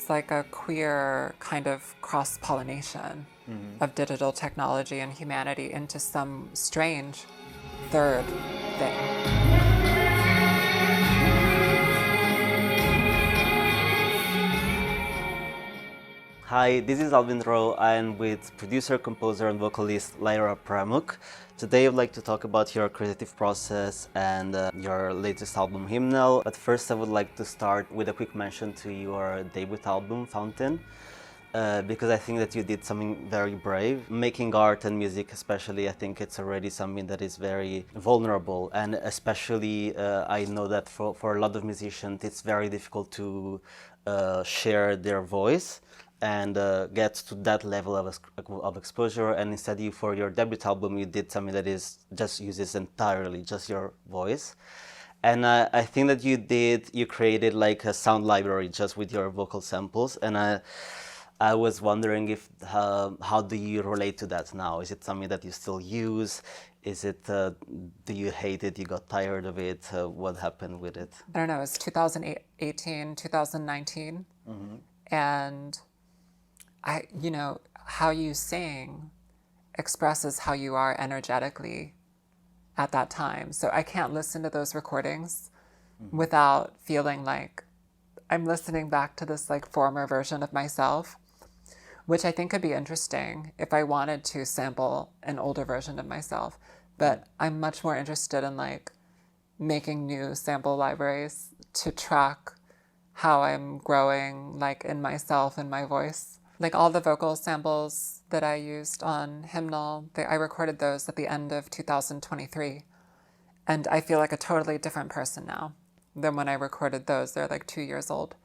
it's like a queer kind of cross-pollination of digital technology and humanity into some strange third thing. Hi, this is Alvin Rowe. I'm with producer, composer, and vocalist Lyra Pramuk. Today I'd like to talk about your creative process and your latest album, Hymnal. But first I would like to start with a quick mention to your debut album, Fountain, because I think that you did something very brave. Making art and music especially, I think it's already something that is very vulnerable, and especially I know that for a lot of musicians it's very difficult to share their voice and get to that level of exposure. And instead, for your debut album, you did something that uses entirely just your voice. And I think that you created like a sound library just with your vocal samples. And I was wondering if how do you relate to that now? Is it something that you still use? Is it do you hate it? You got tired of it? What happened with it? I don't know. It's 2018, 2019, and how you sing expresses how you are energetically at that time. So I can't listen to those recordings without feeling like I'm listening back to this like former version of myself, which I think could be interesting if I wanted to sample an older version of myself. But I'm much more interested in like making new sample libraries to track how I'm growing like in myself and my voice. Like all the vocal samples that I used on Hymnal, I recorded those at the end of 2023. And I feel like a totally different person now than when I recorded those. They're like 2 years old.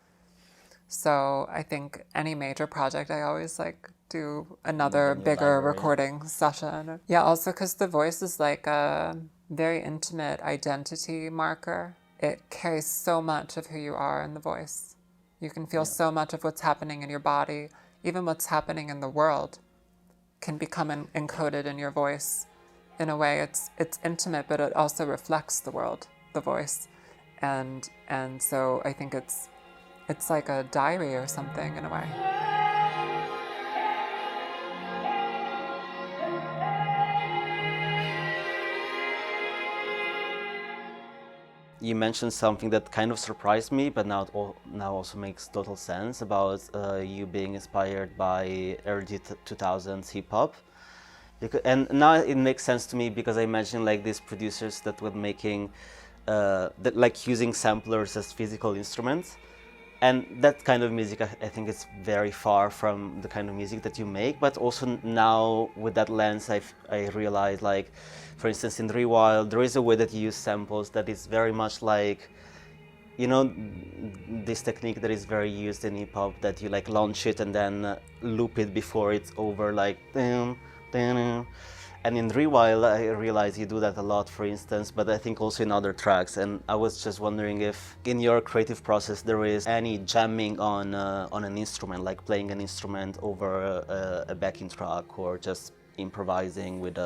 So I think any major project, I always like do another bigger recording session. Yeah, also because the voice is like a very intimate identity marker. It carries so much of who you are in the voice. You can feel so much of what's happening in your body. Even what's happening in the world can become encoded in your voice. In a way, it's intimate, but it also reflects the world, the voice. And so I think it's like a diary or something in a way. You mentioned something that kind of surprised me, but now also makes total sense about you being inspired by early 2000s hip hop. And now it makes sense to me because I imagine like these producers that were making, like using samplers as physical instruments. And that kind of music, I think it's very far from the kind of music that you make. But also now with that lens, I realize, like, for instance, in Rewild, there is a way that you use samples that is very much like, this technique that is very used in hip hop, that you like launch it and then loop it before it's over, like, dun, dun. And in Rewild, I realize you do that a lot, for instance, but I think also in other tracks. And I was just wondering if in your creative process there is any jamming on an instrument, like playing an instrument over a backing track, or just improvising with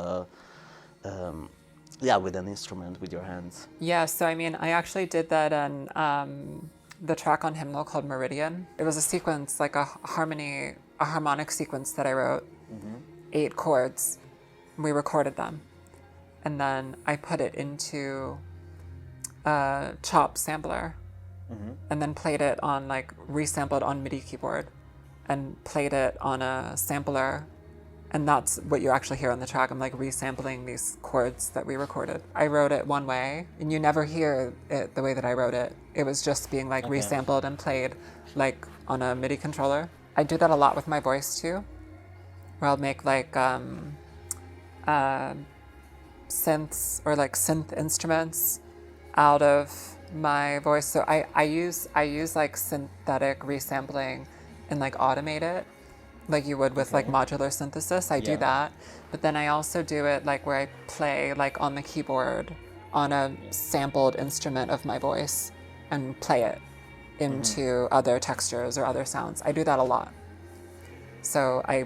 with an instrument with your hands. Yeah, so I mean, I actually did that on the track on Hymnal called Meridian. It was a sequence, like a harmonic sequence that I wrote, 8 chords. We recorded them, and then I put it into a chop sampler, and then played it on, like, resampled on MIDI keyboard, and played it on a sampler, and that's what you actually hear on the track. I'm like resampling these chords that we recorded. I wrote it one way, and you never hear it the way that I wrote it. It was just being like resampled and played like on a MIDI controller. I do that a lot with my voice too, where I'll make like synths or like synth instruments out of my voice. So I use like synthetic resampling and like automate it like you would with like modular synthesis. I do that, but then I also do it like where I play like on the keyboard on a sampled instrument of my voice and play it into other textures or other sounds. I do that a lot. So I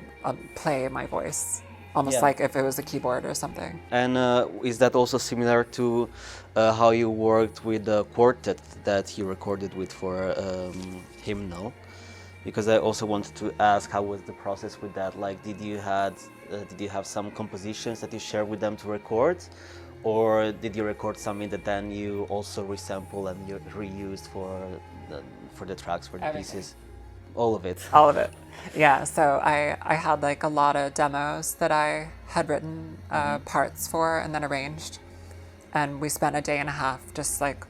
play my voice almost like if it was a keyboard or something. And is that also similar to how you worked with the quartet that you recorded with for Hymnal? Because I also wanted to ask, how was the process with that? Like, did you have some compositions that you shared with them to record, or did you record something that then you also resample and you reused for the tracks, for the Everything. pieces? All of it. All of it. Yeah, so I had like a lot of demos that I had written parts for and then arranged. And we spent a day and a half just like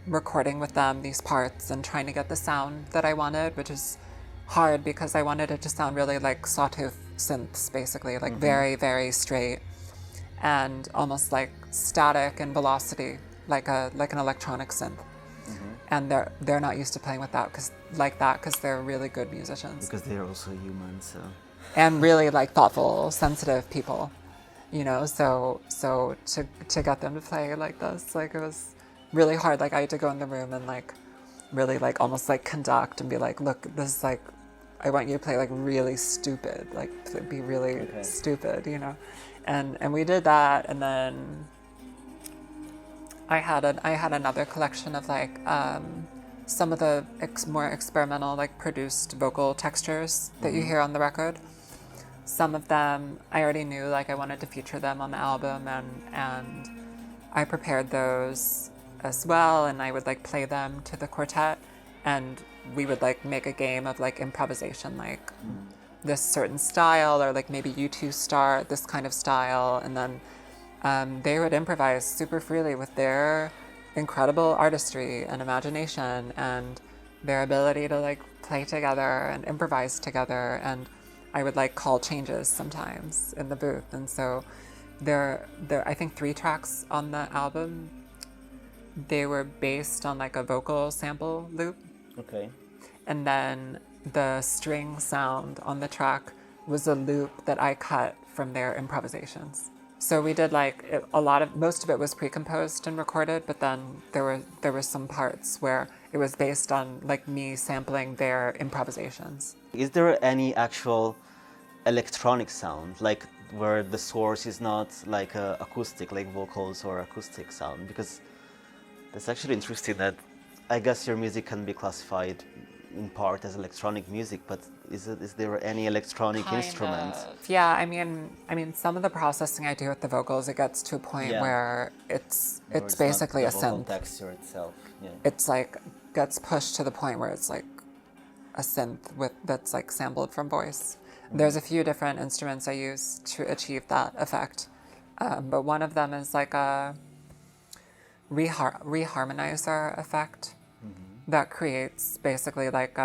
recording with them these parts and trying to get the sound that I wanted, which is hard because I wanted it to sound really like sawtooth synths, basically, like very, very straight and almost like static and velocity, like an electronic synth. And they're not used to playing with that because they're really good musicians Because they're also human, so. and really like thoughtful, sensitive people, you know. So to get them to play like this, like it was really hard. Like I had to go in the room and like really like almost like conduct and be like, look, this is like, I want you to play like really stupid, like be really stupid, you know. And we did that, and then I had another collection of like some of the more experimental like produced vocal textures that you hear on the record. Some of them I already knew like I wanted to feature them on the album, and I prepared those as well, and I would like play them to the quartet, and we would like make a game of like improvisation, like this certain style, or like maybe you two start this kind of style, and then they would improvise super freely with their incredible artistry and imagination and their ability to like play together and improvise together. And I would like call changes sometimes in the booth. And so there I think 3 tracks on the album, they were based on like a vocal sample loop. Okay. And then the string sound on the track was a loop that I cut from their improvisations. So we did like most of it was pre-composed and recorded, but then there were some parts where it was based on like me sampling their improvisations. Is there any actual electronic sound, like where the source is not like acoustic, like vocals or acoustic sound? Because that's actually interesting that I guess your music can be classified in part as electronic music, but is there any electronic instrument? Yeah, I mean, some of the processing I do with the vocals, it gets to a point where it's basically a synth. Texture itself. Yeah. It's like gets pushed to the point where it's like a synth that's like sampled from voice. There's a few different instruments I use to achieve that effect, but one of them is like a reharmonizer effect. That creates basically like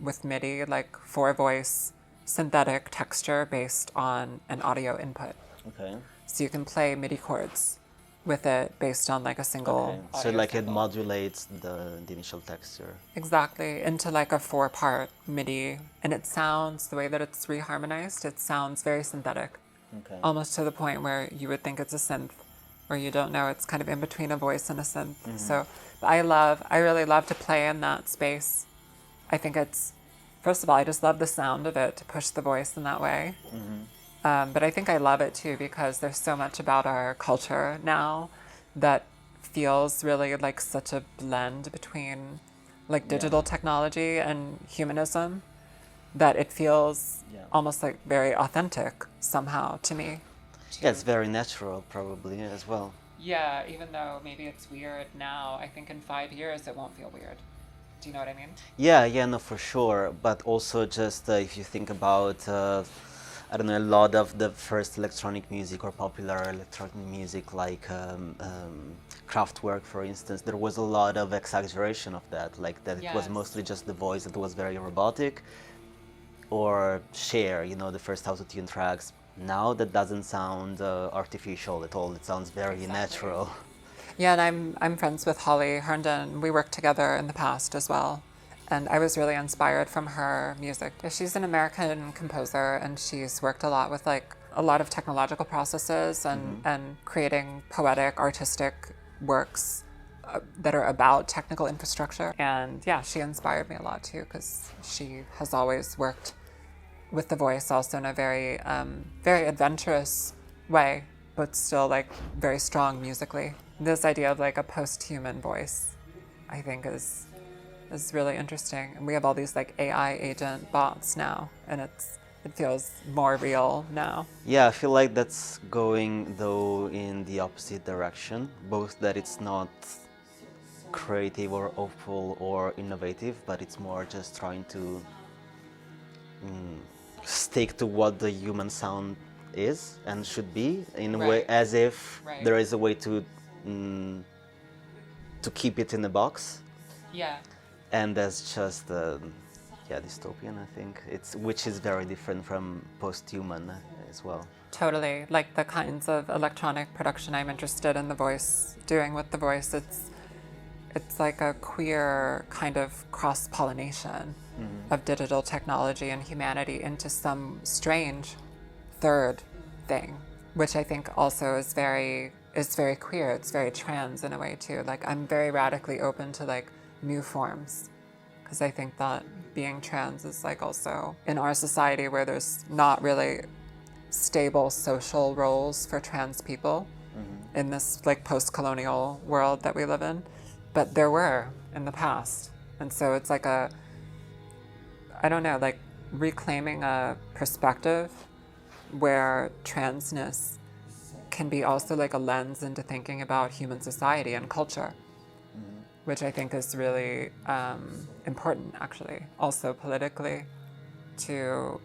with MIDI, like 4-voice synthetic texture based on an audio input. Okay. So you can play MIDI chords with it based on like a single. Okay. So like it modulates the initial texture. Exactly, into like a 4-part MIDI, and it sounds, the way that it's reharmonized, it sounds very synthetic. Okay. Almost to the point where you would think it's a synth, where you don't know, it's kind of in between a voice and a synth. So I really love to play in that space. I think it's, first of all, I just love the sound of it, to push the voice in that way. But I think I love it too because there's so much about our culture now that feels really like such a blend between like digital technology and humanism, that it feels almost like very authentic somehow to me. Yeah, it's very natural probably as well. Yeah, even though maybe it's weird now, I think in 5 years it won't feel weird. Do you know what I mean? Yeah, no, for sure. But also just if you think about, I don't know, a lot of the first electronic music or popular electronic music, like Kraftwerk, for instance, there was a lot of exaggeration of that, like that it was mostly just the voice that was very robotic. Or Cher, you know, the first autotune tracks. Now that doesn't sound artificial at all. It sounds very natural. Yeah, and I'm friends with Holly Herndon. We worked together in the past as well. And I was really inspired from her music. She's an American composer, and she's worked a lot with like a lot of technological processes and creating poetic, artistic works that are about technical infrastructure. And yeah, she inspired me a lot too, because she has always worked with the voice also in a very, very adventurous way, but still like very strong musically. This idea of like a post-human voice, I think is is really interesting. And we have all these like AI agent bots now, and it feels more real now. Yeah, I feel like that's going though in the opposite direction, both that it's not creative or hopeful or innovative, but it's more just trying to stick to what the human sound is and should be in a way, as if there is a way to keep it in a box. Yeah. And that's just dystopian, I think. Which is very different from post-human as well. Totally. Like the kinds of electronic production I'm interested in doing with the voice, it's like a queer kind of cross-pollination of digital technology and humanity into some strange third thing, which I think also is very queer. It's very trans in a way too. Like I'm very radically open to like new forms, because I think that being trans is like also in our society where there's not really stable social roles for trans people in this like post-colonial world that we live in, but there were in the past. And so it's like I don't know, like reclaiming a perspective where transness can be also like a lens into thinking about human society and culture, which I think is really important, actually, also politically, to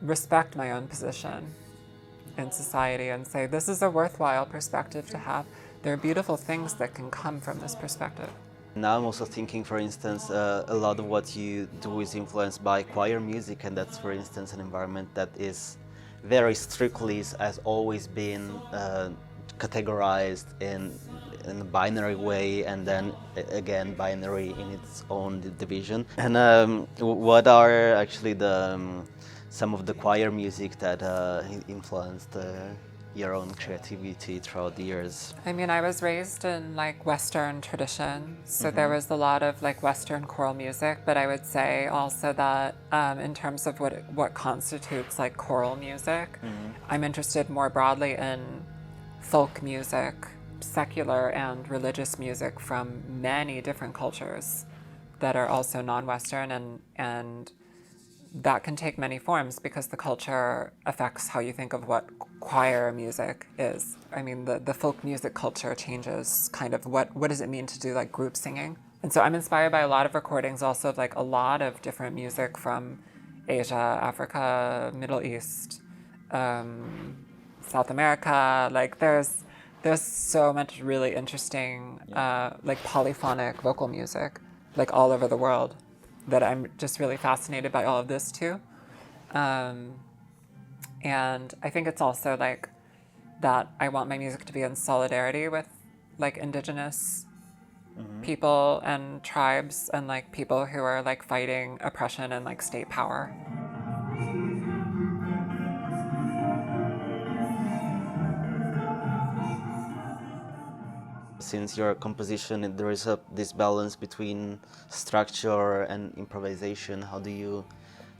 respect my own position in society and say, this is a worthwhile perspective to have. There are beautiful things that can come from this perspective. Now I'm also thinking, for instance, a lot of what you do is influenced by choir music, and that's, for instance, an environment that is very strictly, has always been categorized in a binary way, and then again binary in its own division. And what are actually some of the choir music that influenced your own creativity throughout the years? I mean, I was raised in like Western tradition, so there was a lot of like Western choral music, but I would say also that in terms of what constitutes like choral music, I'm interested more broadly in folk music, secular and religious music from many different cultures that are also non-Western, and that can take many forms because the culture affects how you think of what choir music is. I mean, the folk music culture changes kind of what does it mean to do like group singing. And so I'm inspired by a lot of recordings also of like a lot of different music from Asia, Africa, Middle East, South America. Like there's so much really interesting like polyphonic vocal music like all over the world, that I'm just really fascinated by all of this too. And I think it's also like that I want my music to be in solidarity with like indigenous people and tribes and like people who are like fighting oppression and like state power. Since your composition, there is this balance between structure and improvisation. How do you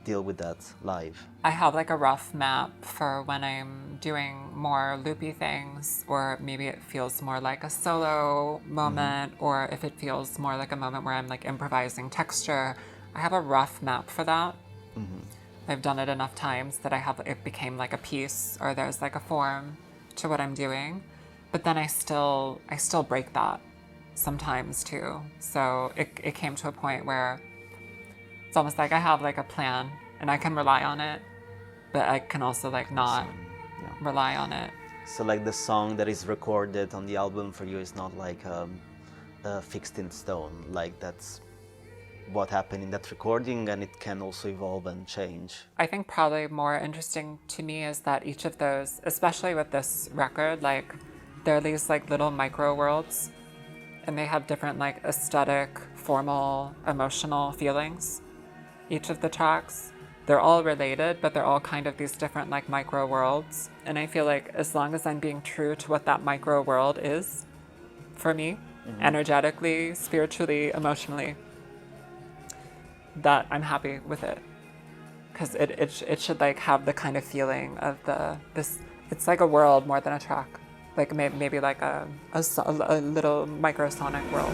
deal with that live? I have like a rough map for when I'm doing more loopy things, or maybe it feels more like a solo moment, or if it feels more like a moment where I'm like improvising texture. I have a rough map for that. I've done it enough times that it became like a piece, or there's like a form to what I'm doing. But then I still break that sometimes too. So it came to a point where it's almost like I have like a plan and I can rely on it, but I can also like not rely on it. So like the song that is recorded on the album for you is not like fixed in stone, like that's what happened in that recording, and it can also evolve and change. I think probably more interesting to me is that each of those, especially with this record, like there are these like little micro worlds, and they have different like aesthetic, formal, emotional feelings. Each of the tracks, they're all related, but they're all kind of these different like micro worlds. And I feel like as long as I'm being true to what that micro world is for me, energetically, spiritually, emotionally, that I'm happy with it. Because it should like have the kind of feeling of it's like a world more than a track. Like maybe like a little microsonic world.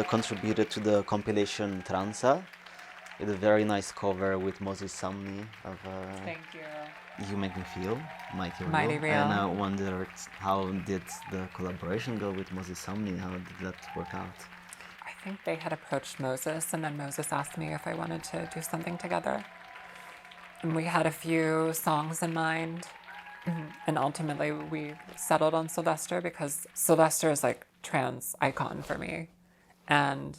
Contributed to the compilation Transa with a very nice cover with Moses Sumney of Thank you. You Make Me Feel, Mighty Real. Mighty Real. And I wondered, how did the collaboration go with Moses Sumney? How did that work out? I think they had approached Moses, and then Moses asked me if I wanted to do something together. And we had a few songs in mind, and ultimately we settled on Sylvester because Sylvester is like trans icon for me. And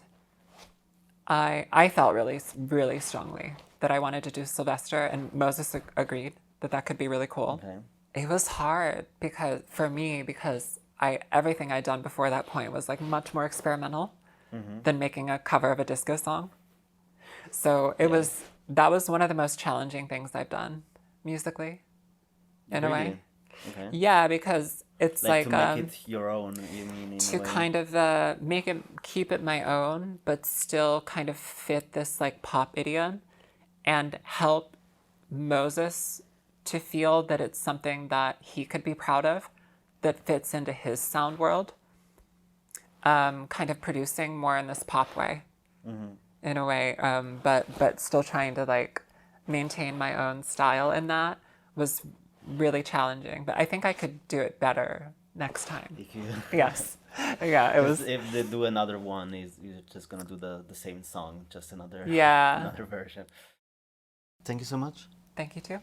I felt really, really strongly that I wanted to do Sylvester, and Moses agreed that that could be really cool. Okay. It was hard because for me, because everything I'd done before that point was like much more experimental than making a cover of a disco song. So that was one of the most challenging things I've done musically, in a way. Okay. Yeah, because it's like to make it your own, you mean, in to a way? kind of keep it my own, but still kind of fit this like pop idiom and help Moses to feel that it's something that he could be proud of, that fits into his sound world. Kind of producing more in this pop way, in a way, but still trying to like maintain my own style in that was really challenging. But I think I could do it better next time. If you Yes. Yeah, it was. If they do another one, you're just gonna do the same song, just another Yeah. another version. Thank you so much. Thank you too.